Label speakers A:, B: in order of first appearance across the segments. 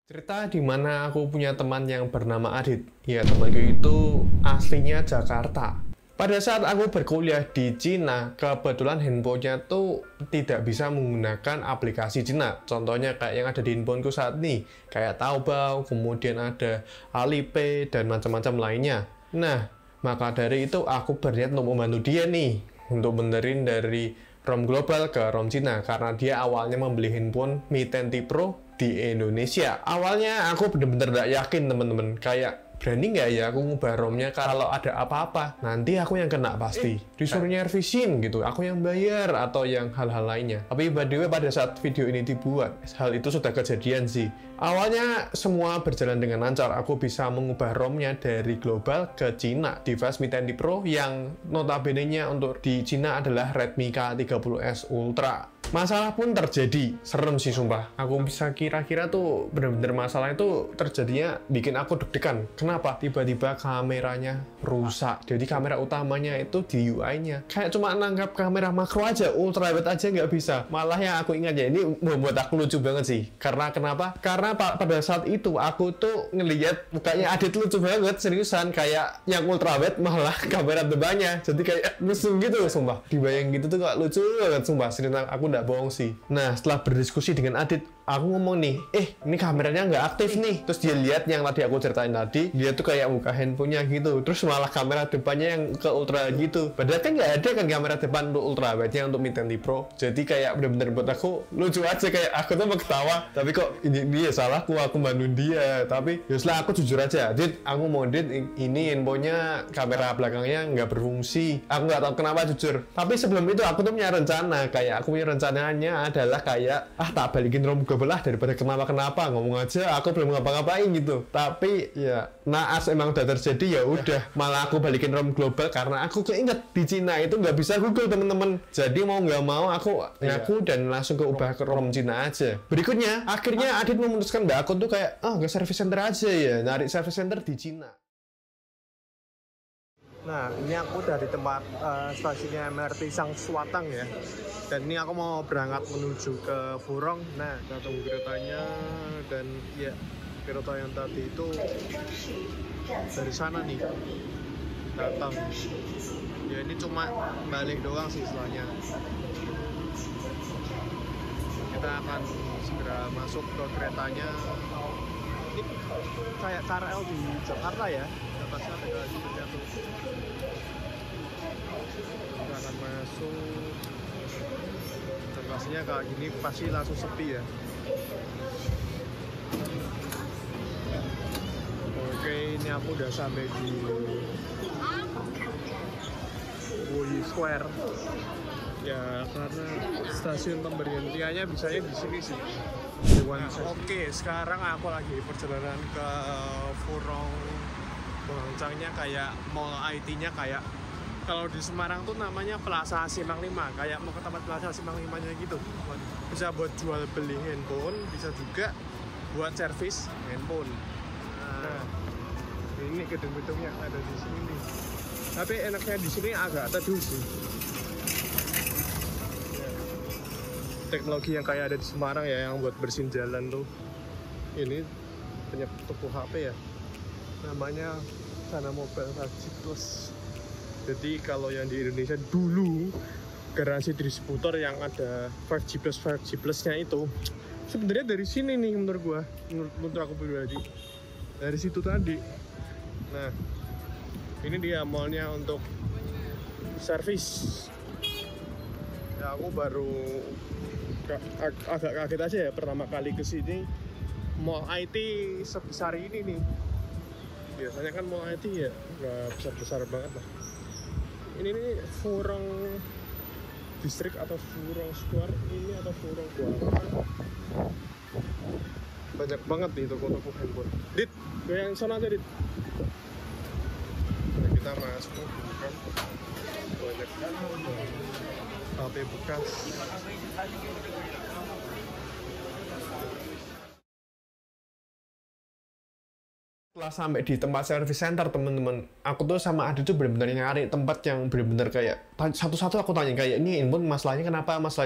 A: Cerita di mana aku punya teman yang bernama Adit. Ya, temanku itu aslinya Jakarta. Pada saat aku berkuliah di Cina, kebetulan handphonenya tuh tidak bisa menggunakan aplikasi Cina. Contohnya kayak yang ada di handphoneku saat ini, kayak Taobao, kemudian ada Alipay, dan macam-macam lainnya. Nah, maka dari itu aku berniat untuk membantu dia nih, untuk benerin dari ROM global ke ROM Cina, karena dia awalnya membeli handphone Mi 10T Pro di Indonesia. Awalnya aku bener-bener gak yakin temen-temen, kayak berani nggak ya aku ngubah ROM-nya kalau ada apa-apa, nanti aku yang kena pasti. Disuruh nyervisin gitu, aku yang bayar atau yang hal-hal lainnya. Tapi by the way, pada saat video ini dibuat, hal itu sudah kejadian sih. Awalnya semua berjalan dengan lancar, aku bisa mengubah ROM-nya dari global ke Cina. Device Mi 10T Pro yang notabene-nya untuk di Cina adalah Redmi K30S Ultra. Masalah pun terjadi, serem sih sumpah. Aku bisa kira-kira tuh bener-bener masalah itu terjadinya bikin aku deg-degan. Kenapa? Tiba-tiba kameranya rusak. Jadi kamera utamanya itu di UI-nya kayak cuma nangkap kamera makro aja, ultrawide aja nggak bisa. Malah yang aku ingat ya, ini membuat aku lucu banget sih. Karena kenapa? Karena pada saat itu aku tuh ngelihat mukanya Adit lucu banget, seriusan. Kayak yang ultrawide malah kamera depannya. Jadi kayak mesum gitu sumpah. Dibayang gitu tuh gak lucu banget sumpah. Seriusan aku nggak bohong sih. Nah, setelah berdiskusi dengan Adit, aku ngomong nih, ini kameranya nggak aktif nih. Terus dia lihat yang tadi aku ceritain tadi, dia tuh kayak buka handphonenya gitu. Terus malah kamera depannya yang ke ultra gitu. Padahal kan nggak ada kan kamera depan untuk ultrawide-nya untuk Mi 10T Pro. Jadi kayak bener-bener buat aku lucu aja, kayak aku tuh mau ketawa. Tapi kok ini ya salahku, aku bantuin dia. Tapi ya setelah aku jujur aja, Dit, aku mau Dit, ini handphonenya kamera belakangnya nggak berfungsi. Aku nggak tahu kenapa jujur. Tapi sebelum itu aku tuh punya rencana, kayak aku punya rencananya adalah kayak tak balikin ROM belah daripada kenapa-kenapa, ngomong aja aku belum ngapa-ngapain gitu. Tapi ya naas emang udah terjadi, ya udah malah aku balikin ROM global karena aku keinget di Cina itu nggak bisa Google temen-temen. Jadi mau nggak mau aku ngaku dan langsung ke ubah ke ROM Cina aja. Berikutnya akhirnya Adit memutuskan mbak aku tuh kayak ke service center aja ya, narik service center di Cina. Nah, ini aku udah di tempat stasiunnya MRT Sang Suatang ya. Dan ini aku mau berangkat menuju ke Furong. Nah, kita tunggu keretanya. Dan ya, kereta yang tadi itu dari sana nih datang. Ya ini cuma balik doang sih istilahnya. Kita akan segera masuk ke keretanya. Ini kayak KRL di Jakarta ya. Atasnya ada sipirnya tuh. Kita akan masuk. Pastinya kayak gini pasti langsung sepi ya. Oke, ini aku udah sampai di Wuyi Square. Ya karena stasiun pemberhentiannya bisanya di sini sih. Nah, oke, sekarang aku lagi perjalanan ke Furong. Boncangnya kayak mall IT-nya kayak kalau di Semarang tuh namanya Plaza Simpang 5, kayak mau ke tempat Plaza Simpang 5-nya gitu. Bisa buat jual beli handphone, bisa juga buat servis handphone. Nah, ini gedung-gedungnya ada di sini nih. Tapi enaknya di sini agak teduh sih. Ya. Teknologi yang kayak ada di Semarang ya, yang buat bersihin jalan tuh. Ini punya toko HP ya. Namanya Sana Mobile 5G Plus. Jadi kalau yang di Indonesia dulu garansi distributor yang ada 5G Plus-nya itu sebenarnya dari sini nih menurut aku pribadi, dari situ tadi. Nah, ini dia mallnya untuk servis. Ya aku baru agak kaget aja ya pertama kali kesini mall IT sebesar ini nih. Biasanya kan mall IT ya nggak besar-besar banget lah. Ini nih Furong District atau Furong Square ini atau Furong Kuala. Banyak banget nih toko-toko handphone. Dit, gue yang sana aja Dit. Nah, kita masuk kan banyak HP bekas. Setelah sampai di tempat service center teman-teman, aku tuh sama Adit tuh benar-benar nyari tempat yang benar-benar kayak satu-satu aku tanya kayak ini handphone masalahnya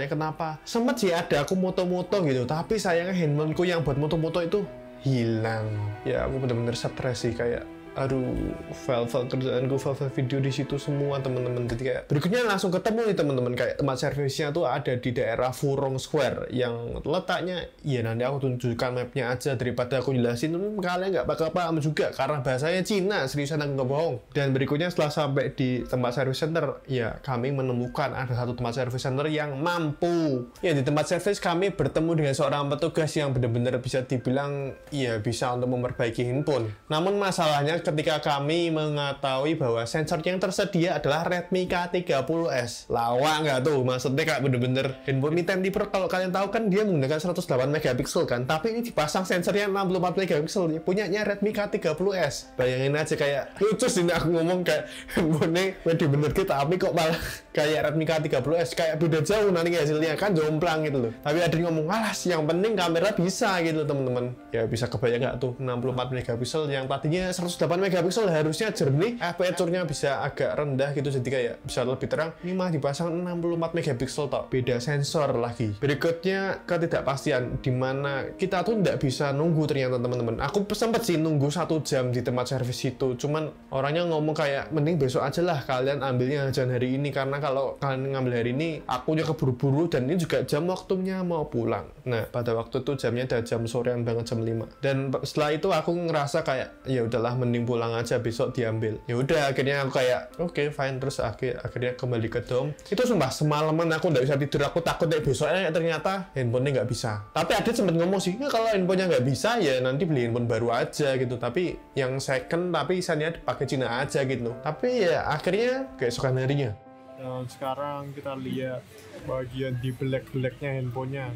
A: kenapa. Sempet sih ada aku moto-moto gitu, tapi sayangnya handphoneku yang buat moto-moto itu hilang. Ya aku bener-bener stres sih, kayak aduh, file-file kerjaanku, file-file video di situ semua teman-teman. Jadi kayak berikutnya langsung ketemu nih teman-teman, kayak tempat servisnya tuh ada di daerah Furong Square yang letaknya, ya nanti aku tunjukkan mapnya aja daripada aku jelasin, kalian nggak bakal paham juga karena bahasanya Cina, seriusan aku nggak bohong. Dan berikutnya setelah sampai di tempat service center, ya kami menemukan ada satu tempat service center yang mampu. Ya di tempat service kami bertemu dengan seorang petugas yang benar-benar bisa dibilang ya bisa untuk memperbaiki handphone. Namun masalahnya ketika kami mengetahui bahwa sensor yang tersedia adalah Redmi K30s. Lawak nggak tuh? Maksudnya kayak bener-bener handphone Mi 10T Pro, kalau kalian tahu kan dia menggunakan 108 megapiksel kan, tapi ini dipasang sensornya 64 megapiksel, punyanya Redmi K30s. Bayangin aja, kayak lucu sih aku ngomong kayak handphone-nya bener-bener kita, tapi kok malah kayak Redmi K30s, kayak beda jauh nanti hasilnya kan, jomplang gitu loh. Tapi ada yang ngomong, alas yang penting kamera bisa gitu teman-teman. Ya bisa kebayang nggak tuh, 64 megapiksel yang tadinya 108 megapiksel harusnya jernih, aperture-nya bisa agak rendah gitu, jadi kayak bisa lebih terang. Ini mah dipasang 64 megapiksel tok, beda sensor lagi. Berikutnya ketidakpastian, dimana kita tuh nggak bisa nunggu ternyata teman-teman. Aku sempet sih nunggu 1 jam di tempat servis itu, cuman orangnya ngomong kayak mending besok aja lah kalian ambilnya, jangan hari ini, karena kalau kalian ngambil hari ini akunya keburu-buru dan ini juga jam waktunya mau pulang. Nah pada waktu itu jamnya udah jam sorean banget, jam 5. Dan setelah itu aku ngerasa kayak ya udahlah mending pulang aja, besok diambil. Ya udah akhirnya aku kayak oke, fine. Terus akhirnya kembali ke dom. Itu sumpah semalaman aku nggak bisa tidur, aku takut deh besoknya ternyata handphonenya nggak bisa. Tapi Adit sempat ngomong sih, ya kalau handphonenya nggak bisa ya nanti beli handphone baru aja gitu, tapi yang second tapi isinya pakai Cina aja gitu. Tapi ya akhirnya keesokan harinya.
B: Dan sekarang kita lihat bagian di black-blacknya handphonenya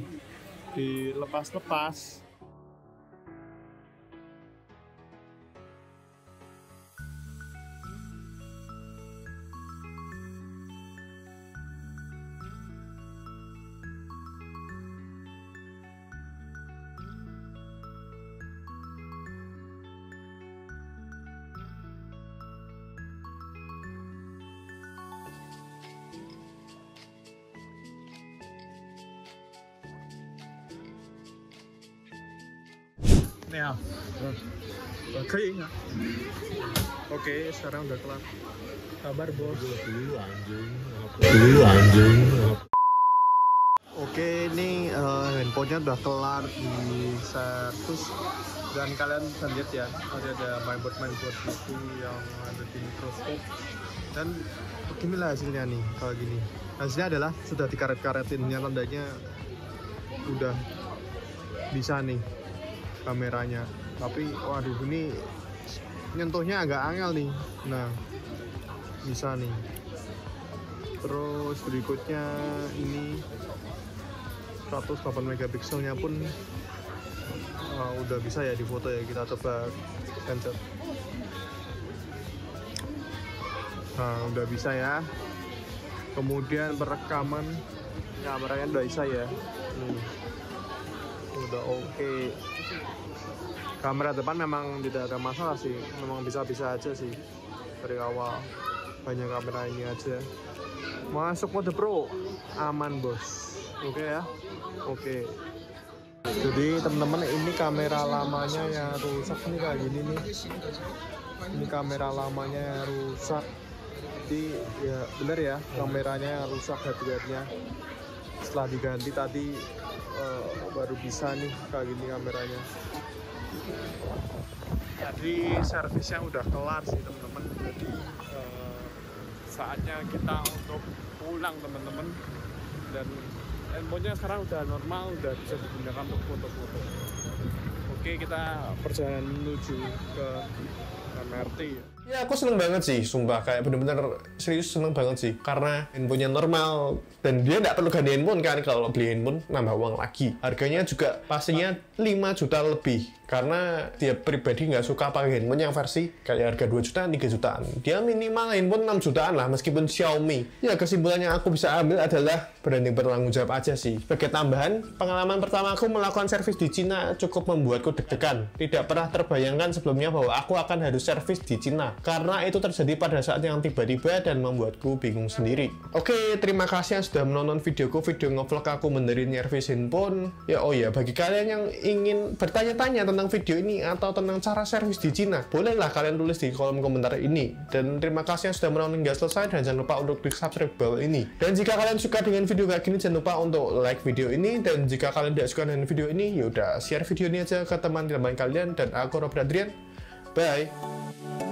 B: dilepas-lepas. Nih ya, kayaknya. Oke, sekarang udah kelar. Kabar bos. Dulu anjing. Oke, ini handphonenya udah kelar di servis dan kalian bisa lihat ya, ada mainboard itu yang ada di mikroskop. Dan beginilah hasilnya nih, kalau gini. Hasilnya adalah sudah dikaret-karetin, tandanya udah bisa nih kameranya, tapi waduh ini nyentuhnya agak angel nih. Nah bisa nih. Terus berikutnya ini 108 megapikselnya pun udah bisa ya difoto ya, kita coba pencet. Nah udah bisa ya. Kemudian perekaman kameranya udah bisa ya. Udah oke. Kamera depan memang tidak ada masalah sih, memang bisa-bisa aja sih dari awal. Banyak kamera ini aja. Masuk mode pro, aman bos. Oke ya, oke. Jadi teman-teman, ini kamera lamanya yang rusak nih, kayak gini nih. Ini kamera lamanya yang rusak. Jadi ya bener ya, kameranya yang rusak, hardware-nya. Setelah diganti tadi baru bisa nih kayak gini kameranya. Jadi servisnya udah kelar sih teman-teman. Jadi saatnya kita untuk pulang teman-teman. Dan handphonenya sekarang udah normal, udah bisa digunakan untuk foto-foto. Oke, kita perjalanan menuju ke MRT.
A: Ya aku seneng banget sih, sumpah, kayak bener-bener serius seneng banget sih, karena handphonenya normal dan dia nggak perlu ganti handphone kan. Kalau beli handphone nambah uang lagi, harganya juga pastinya 5 juta lebih, karena dia pribadi nggak suka pakai handphone yang versi kayak harga 2 jutaan, 3 jutaan. Dia minimal handphone 6 jutaan lah, meskipun Xiaomi. Ya kesimpulannya aku bisa ambil adalah branding bertanggung jawab aja sih. Sebagai tambahan, pengalaman pertama aku melakukan servis di Cina cukup membuatku deg-degan. Tidak pernah terbayangkan sebelumnya bahwa aku akan harus servis di Cina. karena itu terjadi pada saat yang tiba-tiba dan membuatku bingung sendiri. Oke, terima kasih yang sudah menonton videoku, video ngevlog aku benerin nyervis handphone. Ya, oh ya, bagi kalian yang ingin bertanya-tanya tentang video ini atau tentang cara servis di Cina, bolehlah kalian tulis di kolom komentar ini. Dan terima kasih yang sudah menonton hingga selesai, dan jangan lupa untuk klik subscribe bawah ini. Dan jika kalian suka dengan video kayak gini, jangan lupa untuk like video ini. Dan jika kalian tidak suka dengan video ini, yaudah share video ini aja ke teman-teman kalian. Dan aku Robert Adrian, bye.